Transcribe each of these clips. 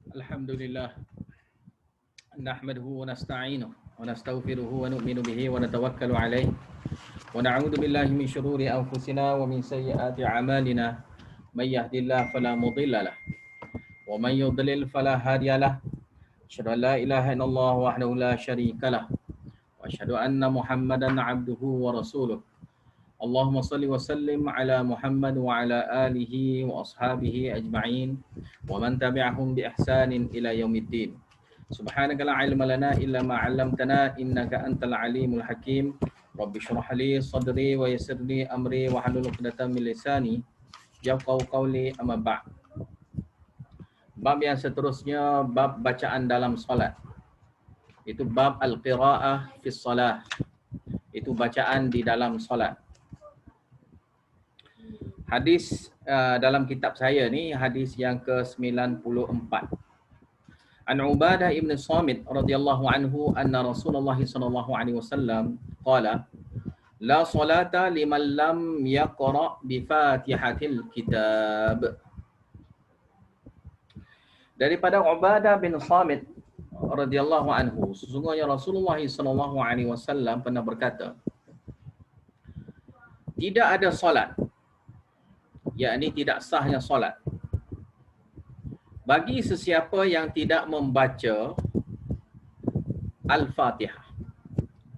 Alhamdulillah, nahmaduhu wa nasta'inuhu wa nastaghfiruhu wa nu'minu bihi wa natawakkalu alayh wa na'udzu billahi min shururi anfusina wa min sayyiati a'malina may yahdihillahu fala mudilla lah wa may yudlil fala hadiya lah. Asyhadu an la ilaha illallah wahdahu la syarika lah wa asyhadu anna Muhammadan 'abduhu wa rasuluh. Allahumma salli wa sallim ala Muhammad wa ala alihi wa ashabihi ajma'in wa man tabi'ahum bi ihsanin ila yaumiddin. Subhanaka la ilma lana illa ma 'allamtana innaka antal alimul hakim. Rabbi shrah li sadri wa yassir li amri wa hlul 'uqdatam min lisani yafqahu qawli, amma ba'd. Bab yang seterusnya, bab bacaan dalam solat. Itu bab al-qira'ah fi shalah. Itu bacaan di dalam solat. Hadis dalam kitab saya ni hadis yang ke-94. An Ubadah ibn Samit radhiyallahu anhu anna Rasulullah sallallahu alaihi wasallam qala la salata liman lam yaqra bi Fatihatil kitab. Daripada Ubadah bin Samit radhiyallahu anhu, sesungguhnya Rasulullah sallallahu alaihi wasallam pernah berkata, tidak ada solat, yakni tidak sahnya solat, bagi sesiapa yang tidak membaca Al-Fatihah,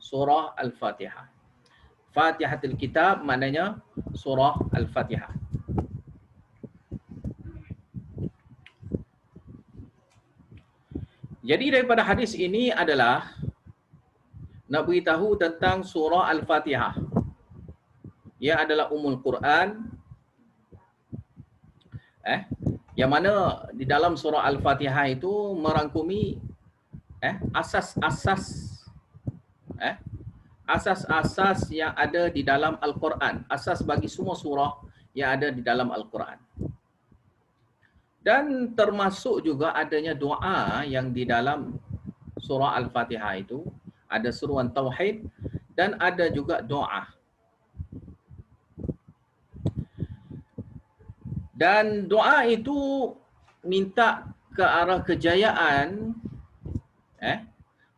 surah Al-Fatihah. Fatihatul Kitab maknanya surah Al-Fatihah. Jadi daripada hadis ini adalah nak beritahu tentang surah Al-Fatihah. Ia adalah Ummul Quran, yang mana di dalam surah Al-Fatihah itu merangkumi asas-asas yang ada di dalam Al-Quran, asas bagi semua surah yang ada di dalam Al-Quran. Dan termasuk juga adanya doa yang di dalam surah Al-Fatihah itu, ada seruan tauhid dan ada juga doa. Dan doa itu minta ke arah kejayaan,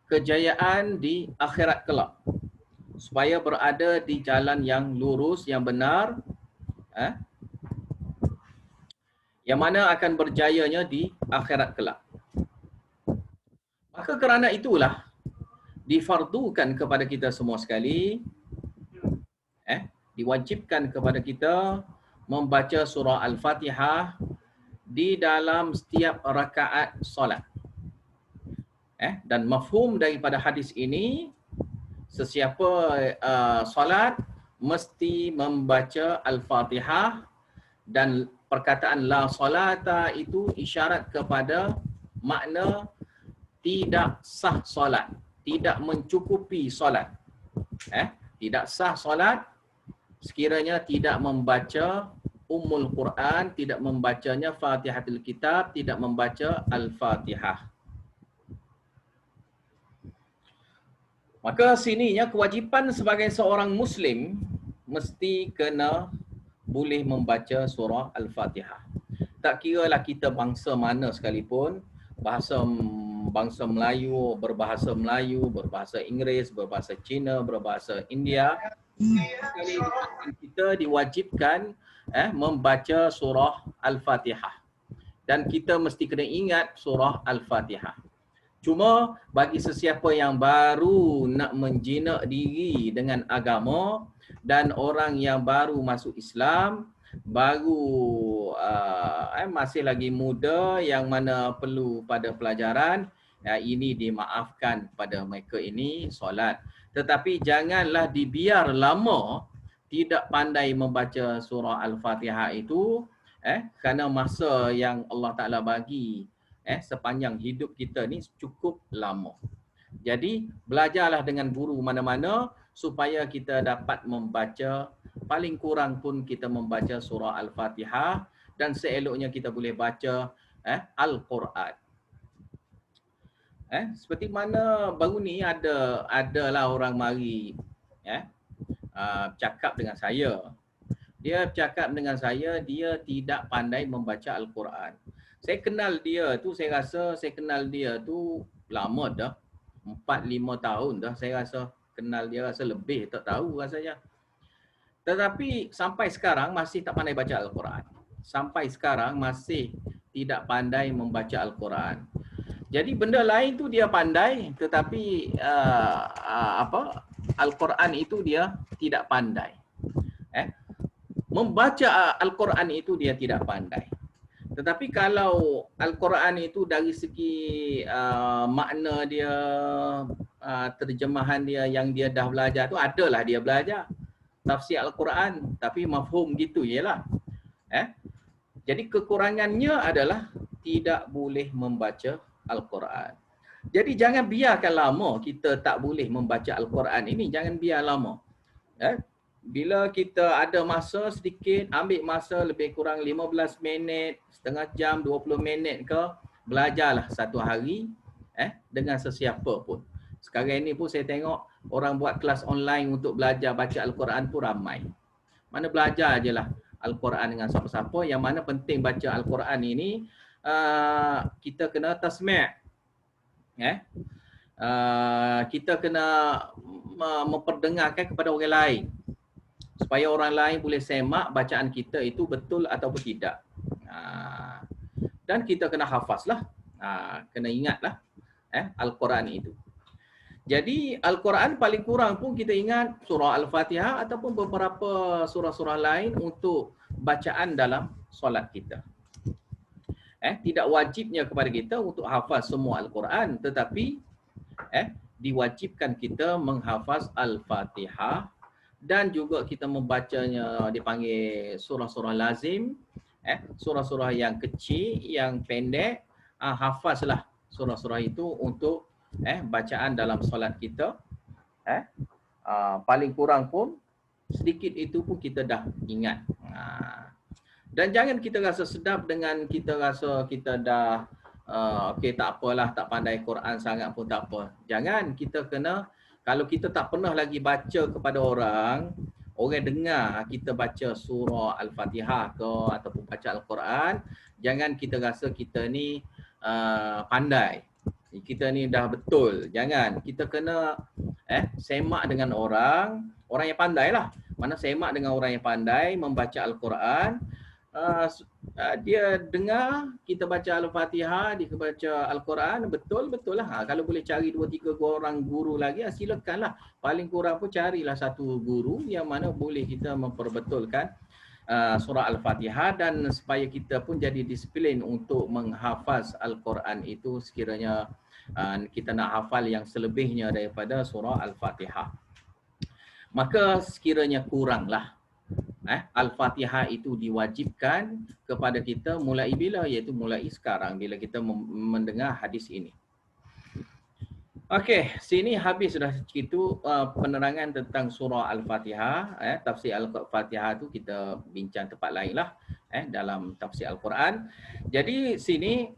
kejayaan di akhirat kelak, supaya berada di jalan yang lurus, yang benar, yang mana akan berjayanya di akhirat kelak. Maka kerana itulah difardukan kepada kita semua sekali, diwajibkan kepada kita membaca surah Al-Fatihah di dalam setiap rakaat solat. Dan mafhum daripada hadis ini, sesiapa solat mesti membaca Al-Fatihah, dan perkataan la solata itu isyarat kepada makna tidak sah solat, tidak mencukupi solat. Tidak sah solat sekiranya tidak membaca Ummul Quran, tidak membacanya Fatihatul Kitab, tidak membaca Al-Fatihah. Maka sininya kewajipan sebagai seorang Muslim mesti kena boleh membaca surah Al-Fatihah. Tak kiralah kita bangsa mana sekalipun, bangsa Melayu, berbahasa Melayu, berbahasa Inggeris, berbahasa Cina, berbahasa India, sekali kita diwajibkan membaca surah Al-Fatihah. Dan kita mesti kena ingat surah Al-Fatihah. Cuma bagi sesiapa yang baru nak menjinak diri dengan agama, dan orang yang baru masuk Islam, baru masih lagi muda, yang mana perlu pada pelajaran, ini dimaafkan pada mereka ini solat. Tetapi janganlah dibiar lama tidak pandai membaca surah Al-Fatihah itu, kerana masa yang Allah Ta'ala bagi sepanjang hidup kita ni cukup lama. Jadi belajarlah dengan guru mana-mana supaya kita dapat membaca, paling kurang pun kita membaca surah Al-Fatihah, dan seeloknya kita boleh baca Al-Quran. Seperti mana baru ni adalah orang mari cakap dengan saya. Dia bercakap dengan saya, dia tidak pandai membaca Al-Quran. Saya kenal dia tu, saya rasa saya kenal dia tu lama dah. 4-5 tahun dah saya rasa kenal dia, rasa lebih tak tahu rasanya. Tetapi sampai sekarang masih tak pandai baca Al-Quran. Sampai sekarang masih tidak pandai membaca Al-Quran. Jadi benda lain tu dia pandai, tetapi Al-Quran itu dia tidak pandai. Membaca Al-Quran itu dia tidak pandai. Tetapi kalau Al-Quran itu dari segi makna dia, terjemahan dia yang dia dah belajar tu, adalah dia belajar tafsir Al-Quran, tapi mafhum gitu je lah. Jadi kekurangannya adalah tidak boleh membaca Al-Quran. Jadi jangan biarkan lama kita tak boleh membaca Al-Quran ini, jangan biar lama. Bila kita ada masa sedikit, ambil masa lebih kurang 15 minit, setengah jam, 20 minit ke, belajarlah satu hari dengan sesiapa pun. Sekarang ini pun saya tengok orang buat kelas online untuk belajar baca Al-Quran pun ramai. Mana belajar je lah Al-Quran dengan siapa-siapa. Yang mana penting baca Al-Quran ini, kita kena tasmi'. Kita kena memperdengarkan kepada orang lain. Supaya orang lain boleh semak bacaan kita itu betul ataupun tidak. Dan kita kena hafazlah. Kena ingatlah Al-Quran itu. Jadi Al-Quran paling kurang pun kita ingat surah Al-Fatihah ataupun beberapa surah-surah lain untuk bacaan dalam solat kita. Tidak wajibnya kepada kita untuk hafaz semua Al-Quran, tetapi diwajibkan kita menghafaz Al-Fatihah dan juga kita membacanya dipanggil surah-surah lazim, surah-surah yang kecil, yang pendek. Hafazlah surah-surah itu untuk bacaan dalam solat kita. Paling kurang pun sedikit itu pun kita dah ingat. Dan jangan kita rasa sedap dengan kita rasa kita dah okey, tak apalah, tak pandai Quran sangat pun tak apa. Jangan, kita kena, kalau kita tak pernah lagi baca kepada orang dengar kita baca surah Al-Fatihah ke ataupun baca Al-Quran, jangan kita rasa kita ni pandai, kita ni dah betul. Jangan, kita kena semak dengan orang yang pandai lah. Mana semak dengan orang yang pandai membaca Al-Quran, dia dengar kita baca Al-Fatihah, dia baca Al-Quran, betul-betul lah. Kalau boleh cari 2-3 orang guru lagi, silakanlah. Paling kurang pun carilah satu guru yang mana boleh kita memperbetulkan surah Al-Fatihah, dan supaya kita pun jadi disiplin untuk menghafaz Al-Quran itu sekiranya kita nak hafal yang selebihnya daripada surah Al-Fatihah. Maka sekiranya kuranglah Al-Fatihah itu diwajibkan kepada kita mulai bila? Iaitu mulai sekarang bila kita mendengar hadis ini. Okey, sini habis sudah itu penerangan tentang surah Al-Fatihah. Tafsir Al-Fatihah itu kita bincang tempat lain lah dalam tafsir Al-Quran. Jadi sini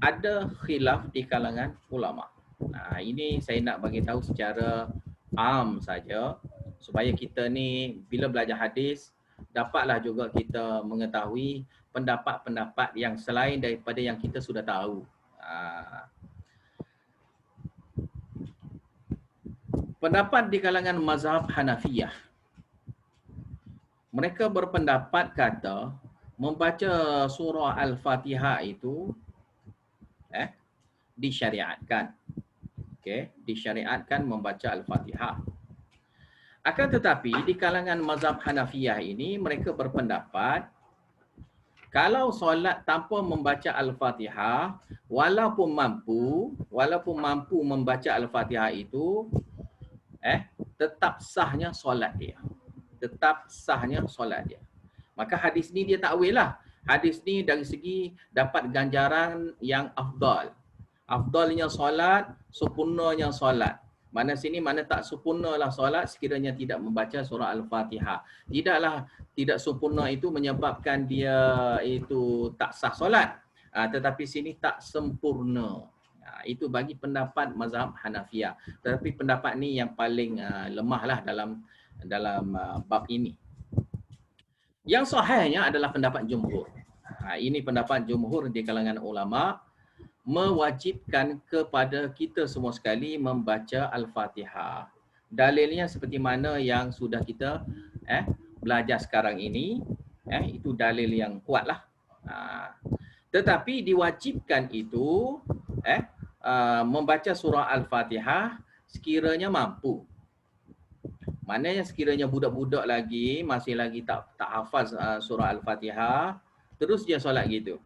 ada khilaf di kalangan ulama. Ini saya nak bagi tahu secara am saja, supaya kita ni bila belajar hadis dapatlah juga kita mengetahui pendapat-pendapat yang selain daripada yang kita sudah tahu. Pendapat di kalangan mazhab Hanafiyah, mereka berpendapat kata membaca surah Al-Fatihah itu disyariatkan. Disyariatkan membaca Al-Fatihah. Akan tetapi di kalangan mazhab Hanafiyah ini mereka berpendapat kalau solat tanpa membaca Al-Fatihah, walaupun mampu membaca Al-Fatihah itu, tetap sahnya solat dia. Tetap sahnya solat dia. Maka hadis ni dia takwil lah. Hadis ni dari segi dapat ganjaran yang afdal. Afdalnya solat, sempurnanya solat. Mana sini mana tak sempurnalah solat sekiranya tidak membaca surah Al-Fatihah. Tidaklah tidak sempurna itu menyebabkan dia itu tak sah solat. Tetapi sini tak sempurna. Itu bagi pendapat mazhab Hanafiyah. Tetapi pendapat ni yang paling lemah lah dalam dalam bab ini. Yang sahihnya adalah pendapat jumhur. Ini pendapat jumhur di kalangan ulama, mewajibkan kepada kita semua sekali membaca Al-Fatihah. Dalilnya seperti mana yang sudah kita belajar sekarang ini, itu dalil yang kuatlah. Tetapi diwajibkan itu membaca surah Al-Fatihah sekiranya mampu. Maknanya sekiranya budak-budak lagi masih lagi tak hafaz surah Al-Fatihah, terus dia solat gitu.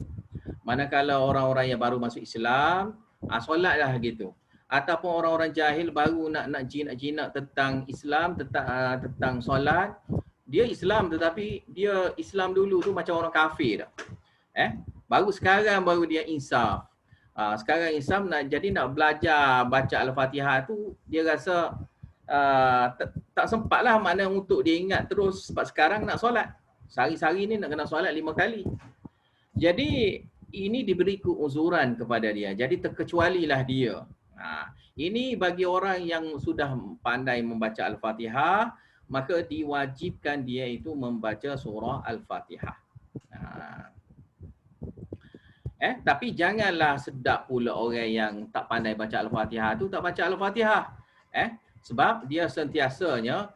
Manakala orang-orang yang baru masuk Islam, solatlah gitu. Ataupun orang-orang jahil baru nak jinak-jinak tentang Islam, tentang solat, dia Islam tetapi dia Islam dulu tu macam orang kafir dah. Baru sekarang baru dia insaf. Sekarang Islam nak belajar baca Al-Fatihah tu, dia rasa tak sempatlah, makna untuk dia ingat terus sebab sekarang nak solat. Sehari-hari ni nak kena solat 5 kali. Jadi ini diberi keuzuran kepada dia. Jadi terkecualilah dia. Ini bagi orang yang sudah pandai membaca Al-Fatihah, maka diwajibkan dia itu membaca surah Al-Fatihah. Tapi janganlah sedap pula orang yang tak pandai baca Al-Fatihah tu tak baca Al-Fatihah. Sebab dia sentiasanya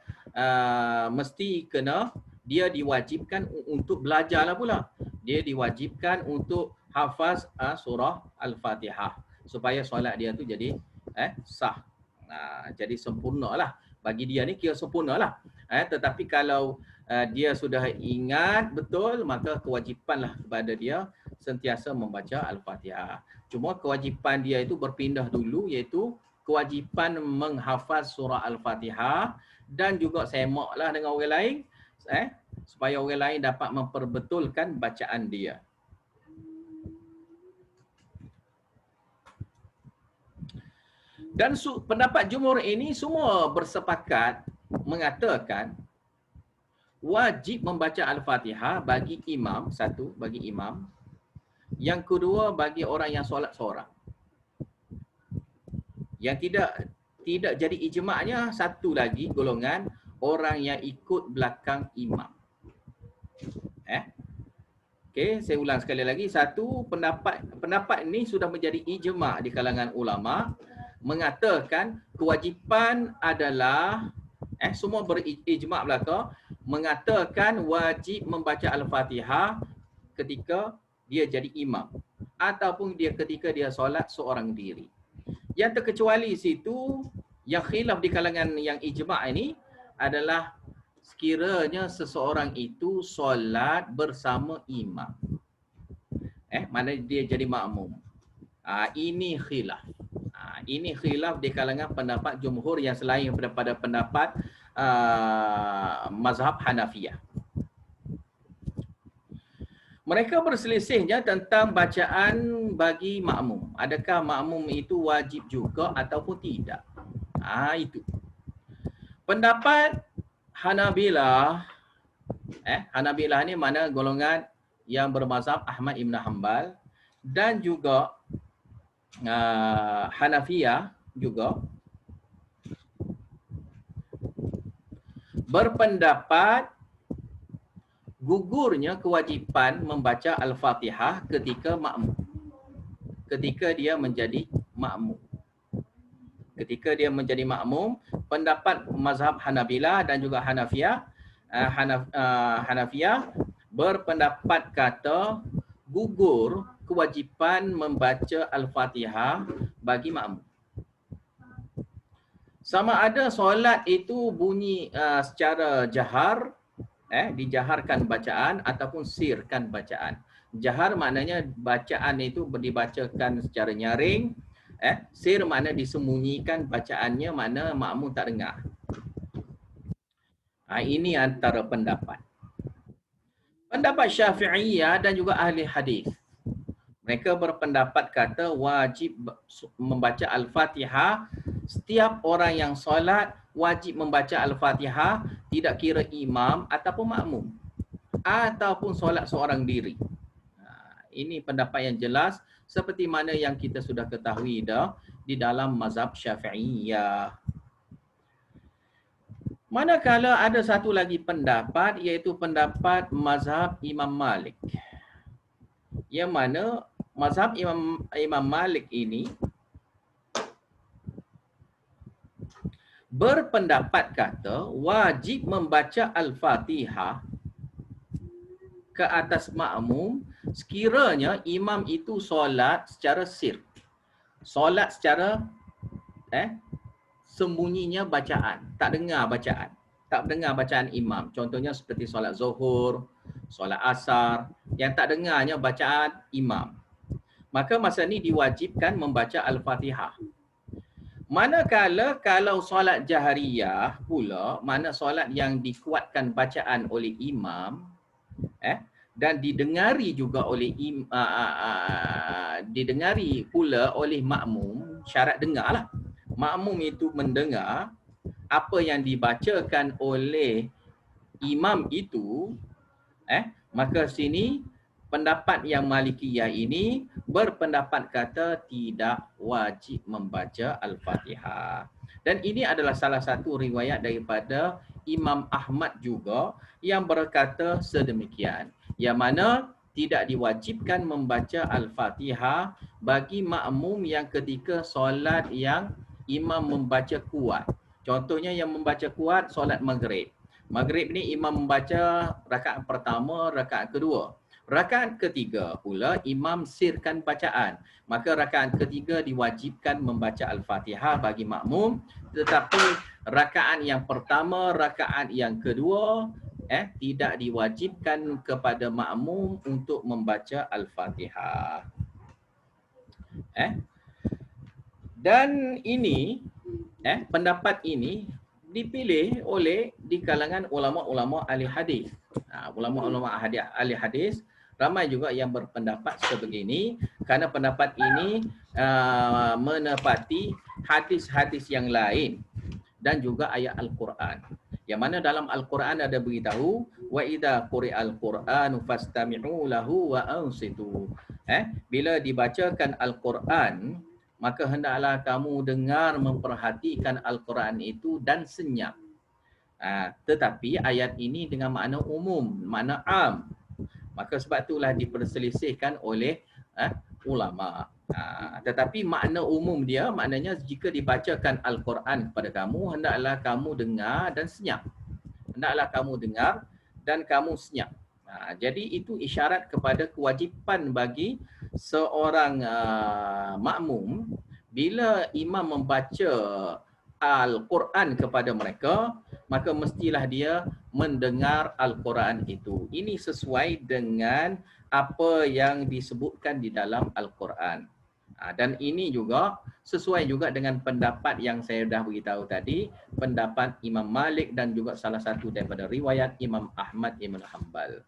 mesti kena, dia diwajibkan untuk belajarlah pula. Dia diwajibkan untuk hafaz surah Al-Fatihah supaya solat dia tu jadi sah. Jadi sempurnalah. Bagi dia ni kira sempurnalah. Tetapi kalau dia sudah ingat betul, maka kewajipanlah kepada dia sentiasa membaca Al-Fatihah. Cuma kewajipan dia itu berpindah dulu, iaitu kewajipan menghafaz surah Al-Fatihah dan juga semaklah dengan orang lain supaya orang lain dapat memperbetulkan bacaan dia. Dan pendapat jumhur ini semua bersepakat mengatakan wajib membaca Al-Fatihah bagi imam, satu bagi imam. Yang kedua bagi orang yang solat seorang. Yang tidak jadi ijma'nya satu lagi golongan orang yang ikut belakang imam. Okey, saya ulang sekali lagi. Satu, pendapat ini sudah menjadi ijma' di kalangan ulama, mengatakan kewajipan adalah semua berijma' belaka mengatakan wajib membaca Al-Fatihah ketika dia jadi imam ataupun ketika dia solat seorang diri. Yang terkecuali situ, yang khilaf di kalangan yang ijma' ini adalah sekiranya seseorang itu solat bersama imam. Mana dia jadi makmum. Ini khilaf. Ini khilaf di kalangan pendapat jumhur yang selain daripada pendapat mazhab Hanafiyah. Mereka berselisihnya tentang bacaan bagi makmum. Adakah makmum itu wajib juga ataupun tidak? Itu. Pendapat Hanabilah, Hanabilah ni mana golongan yang bermazhab Ahmad Ibn Hanbal, dan juga Hanafiyah juga berpendapat gugurnya kewajipan membaca Al-Fatihah ketika makmum. Ketika dia menjadi makmum. Ketika dia menjadi makmum, pendapat mazhab Hanabilah dan juga Hanafiyah, Hanafiyah berpendapat kata gugur kewajipan membaca Al-Fatihah bagi makmum. Sama ada solat itu bunyi secara jahar, dijaharkan bacaan ataupun sirkan bacaan. Jahar maknanya bacaan itu dibacakan secara nyaring, sir makna disembunyikan bacaannya, makna makmum tak dengar. Ini antara pendapat. Pendapat Syafi'iyah dan juga ahli hadis, mereka berpendapat kata wajib membaca Al-Fatihah. Setiap orang yang solat wajib membaca Al-Fatihah, tidak kira imam ataupun makmum ataupun solat seorang diri. Ini pendapat yang jelas seperti mana yang kita sudah ketahui dah di dalam mazhab Syafi'iyah. Manakala ada satu lagi pendapat, iaitu pendapat mazhab Imam Malik. Yang mana mazhab Imam Malik ini berpendapat kata wajib membaca Al-Fatihah ke atas makmum sekiranya imam itu solat secara sir. Solat secara sembunyinya bacaan, tak dengar bacaan. Tak dengar bacaan imam. Contohnya seperti solat zuhur, solat asar, yang tak dengarnya bacaan imam. Maka masa ni diwajibkan membaca Al-Fatihah. Manakala kalau solat jahriyah pula, mana solat yang dikuatkan bacaan oleh imam, dan didengari juga oleh didengari pula oleh makmum, syarat dengarlah. Makmum itu mendengar apa yang dibacakan oleh imam itu, maka sini pendapat yang Malikiyah ini berpendapat kata tidak wajib membaca Al-Fatihah. Dan ini adalah salah satu riwayat daripada Imam Ahmad juga yang berkata sedemikian. Yang mana tidak diwajibkan membaca Al-Fatihah bagi makmum yang ketika solat yang imam membaca kuat. Contohnya yang membaca kuat solat maghrib. Maghrib ni imam membaca rakaat pertama, rakaat kedua. Rakaat ketiga pula imam sirkan bacaan. Maka rakaat ketiga diwajibkan membaca Al-Fatihah bagi makmum. Tetapi rakaat yang pertama, rakaat yang kedua tidak diwajibkan kepada makmum untuk membaca Al-Fatihah. Dan ini, pendapat ini dipilih oleh di kalangan ulama-ulama ahli hadis. Ulama-ulama ahli hadis ramai juga yang berpendapat sebegini kerana pendapat ini menepati hadis-hadis yang lain dan juga ayat Al-Quran. Yang mana dalam Al-Quran ada beritahu wa idza quri'al Qur'anu fastami'u lahu wa ansitu. Bila dibacakan Al-Quran, maka hendaklah kamu dengar memperhatikan Al-Quran itu dan senyap. Tetapi ayat ini dengan makna umum, makna am. Maka sebab itulah diperselisihkan oleh ulama. Tetapi makna umum dia, maknanya jika dibacakan Al-Quran kepada kamu, hendaklah kamu dengar dan senyap. Hendaklah kamu dengar dan kamu senyap. Jadi itu isyarat kepada kewajipan bagi seorang makmum bila imam membaca Al-Quran kepada mereka, maka mestilah dia mendengar Al-Quran itu. Ini sesuai dengan apa yang disebutkan di dalam Al-Quran. Dan ini juga sesuai juga dengan pendapat yang saya dah beritahu tadi, pendapat Imam Malik dan juga salah satu daripada riwayat Imam Ahmad Ibn Hanbal.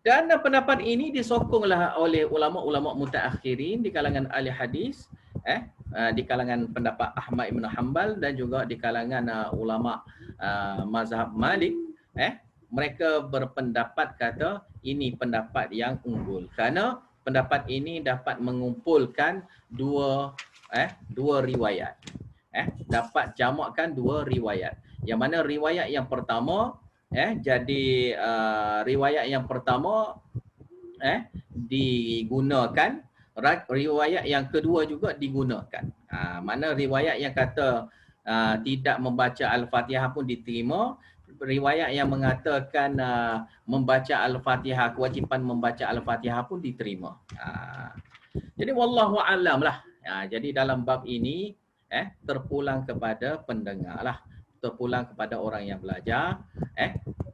Dan pendapat ini disokonglah oleh ulama-ulama mutaakhirin di kalangan ahli hadis, di kalangan pendapat Ahmad Ibn Hanbal dan juga di kalangan ulama mazhab Malik. Mereka berpendapat kata ini pendapat yang unggul kerana pendapat ini dapat mengumpulkan dua riwayat. Dapat jamakkan dua riwayat. Yang mana riwayat yang pertama jadi riwayat yang pertama digunakan, riwayat yang kedua juga digunakan. Mana riwayat yang kata tidak membaca Al-Fatihah pun diterima, riwayat yang mengatakan membaca Al-Fatihah, kewajipan membaca Al-Fatihah pun diterima. Jadi wallahu a'lam lah. Jadi dalam bab ini terpulang kepada pendengar lah, terpulang kepada orang yang belajar,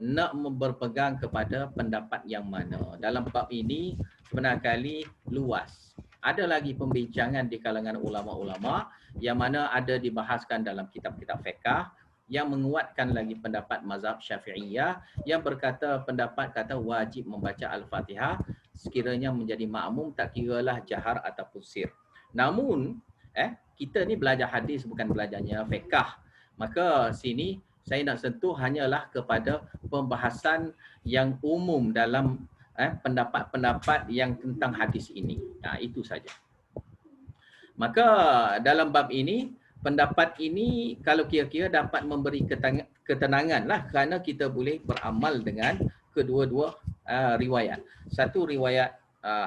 nak berpegang kepada pendapat yang mana. Dalam bab ini sebenarnya kali luas. Ada lagi pembincangan di kalangan ulama-ulama yang mana ada dibahaskan dalam kitab-kitab fiqh yang menguatkan lagi pendapat mazhab Syafi'iyah yang berkata pendapat kata wajib membaca Al-Fatihah sekiranya menjadi makmum, tak kiralah jahar ataupun sir. Namun kita ni belajar hadis bukan belajarnya fiqh. Maka sini saya nak sentuh hanyalah kepada pembahasan yang umum dalam pendapat-pendapat yang tentang hadis ini. Itu saja. Maka dalam bab ini pendapat ini kalau kira-kira dapat memberi ketenangan lah kerana kita boleh beramal dengan kedua-dua riwayat. Satu riwayat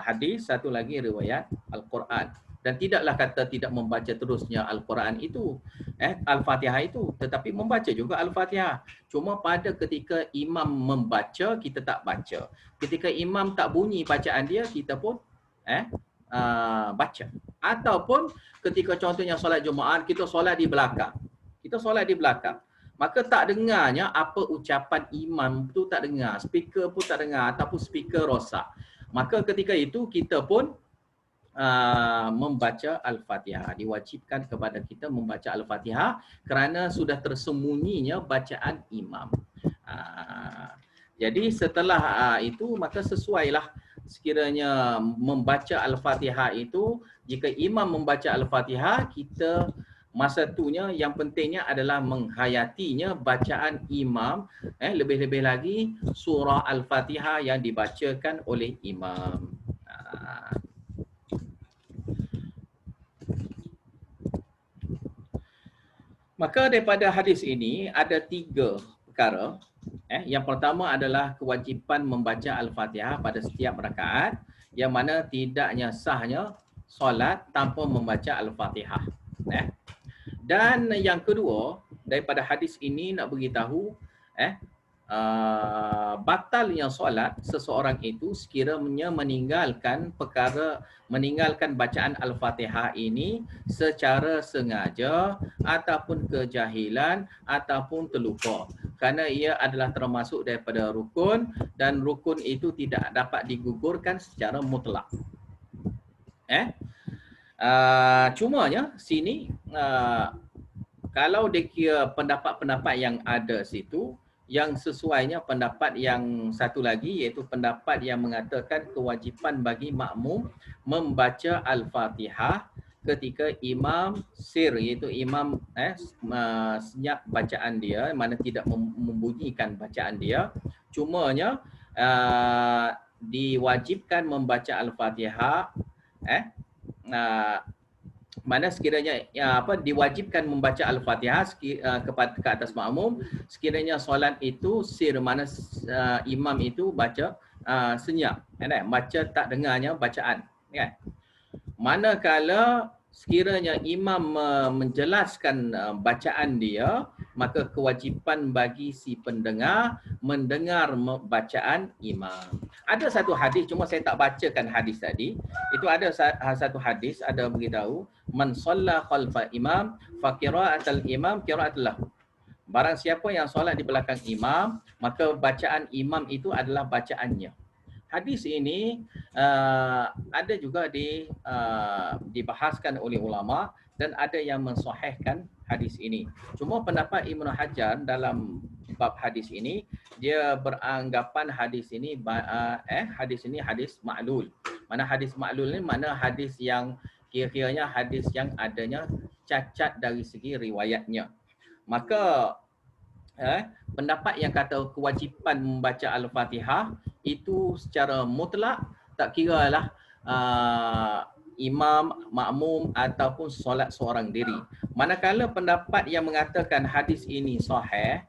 hadis, satu lagi riwayat Al-Quran. Dan tidaklah kata tidak membaca terusnya Al-Quran itu, Al-Fatihah itu, tetapi membaca juga Al-Fatihah. Cuma pada ketika imam membaca, kita tak baca. Ketika imam tak bunyi bacaan dia, kita pun baca. Ataupun ketika contohnya solat Jumaat, kita solat di belakang. Kita solat di belakang. Maka tak dengarnya apa ucapan imam tu, tak dengar. Speaker pun tak dengar ataupun speaker rosak. Maka ketika itu kita pun membaca Al-Fatihah. Diwajibkan kepada kita membaca Al-Fatihah kerana sudah tersembunyinya bacaan imam. Jadi setelah itu maka sesuailah sekiranya membaca Al-Fatihah itu, jika imam membaca Al-Fatihah, kita masa itunya yang pentingnya adalah menghayatinya bacaan imam, lebih-lebih lagi surah Al-Fatihah yang dibacakan oleh imam. Maka daripada hadis ini ada 3 perkara. Yang pertama adalah kewajipan membaca Al-Fatihah pada setiap rakaat, yang mana tidaknya sahnya solat tanpa membaca Al-Fatihah. Dan yang kedua, daripada hadis ini nak beritahu batalnya solat seseorang itu sekiranya meninggalkan bacaan Al-Fatihah ini secara sengaja ataupun kejahilan ataupun terlupa, kerana ia adalah termasuk daripada rukun dan rukun itu tidak dapat digugurkan secara mutlak. Cumanya sini kalau dia kira pendapat-pendapat yang ada situ, yang sesuainya pendapat yang satu lagi, iaitu pendapat yang mengatakan kewajipan bagi makmum membaca Al-Fatihah ketika imam sir, iaitu imam senyap bacaan dia, mana tidak membunyikan bacaan dia. Cumanya diwajibkan membaca Al-Fatihah mana sekiranya diwajibkan membaca Al-Fatihah ke atas makmum sekiranya solat itu sir, mana imam itu baca senyap, baca tak dengarnya bacaan, kan. Manakala sekiranya imam menjelaskan bacaan dia, maka kewajipan bagi si pendengar mendengar bacaan imam. Ada satu hadis, cuma saya tak bacakan hadis tadi. Itu ada satu hadis ada beritahu, man shalla khalfa imam fa qira'atul imam qira'atul lahu. Barang siapa yang solat di belakang imam, maka bacaan imam itu adalah bacaannya. Hadis ini ada juga dibahaskan oleh ulama dan ada yang mensahihkan hadis ini. Cuma pendapat Ibnu Hajar dalam bab hadis ini, dia beranggapan hadis ini hadis ma'lul. Mana hadis ma'lul ni mana hadis yang kira-kiranya hadis yang adanya cacat dari segi riwayatnya. Maka pendapat yang kata kewajipan membaca Al-Fatihah itu secara mutlak, tak kiralah imam, makmum ataupun solat seorang diri. Manakala pendapat yang mengatakan hadis ini sahih,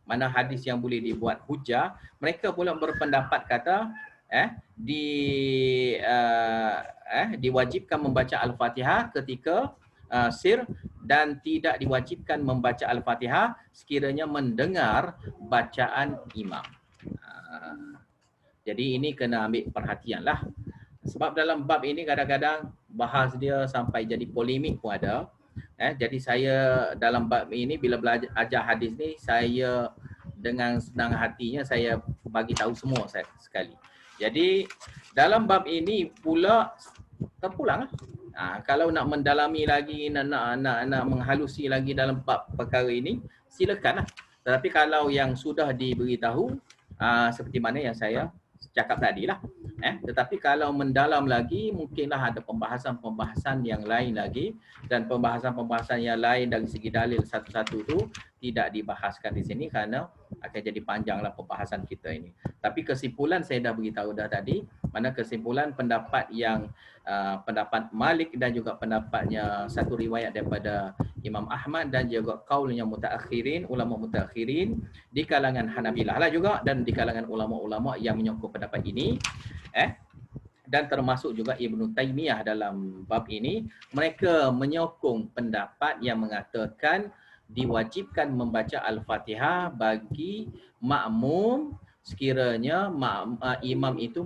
mana hadis yang boleh dibuat hujah, mereka pula berpendapat kata diwajibkan membaca Al-Fatihah ketika sir dan tidak diwajibkan membaca Al-Fatihah sekiranya mendengar bacaan imam. Jadi ini kena ambil perhatian lah. Sebab dalam bab ini kadang-kadang bahas dia sampai jadi polemik pun ada. Jadi saya dalam bab ini bila belajar ajar hadis ni, saya dengan senang hatinya saya bagi tahu semua sekali. Jadi dalam bab ini pula terpulang lah. Kalau nak mendalami lagi, nak menghalusi lagi dalam bab perkara ini, silakanlah. Tetapi kalau yang sudah diberitahu seperti mana yang saya cakap tadi lah. Tetapi kalau mendalam lagi, mungkinlah ada pembahasan-pembahasan yang lain lagi, dan pembahasan-pembahasan yang lain dari segi dalil satu-satu tu tidak dibahaskan di sini kerana akan jadi panjanglah pembahasan kita ini. Tapi kesimpulan saya dah beritahu dah tadi, Mana kesimpulan pendapat yang pendapat Malik dan juga pendapatnya satu riwayat daripada Imam Ahmad dan juga kaulnya mutaakhirin, ulama mutaakhirin di kalangan Hanabilah lah juga dan di kalangan ulama-ulama yang menyokong pendapat ini dan termasuk juga Ibnu Taimiyah dalam bab ini, mereka menyokong pendapat yang mengatakan diwajibkan membaca Al-Fatihah bagi makmum sekiranya imam itu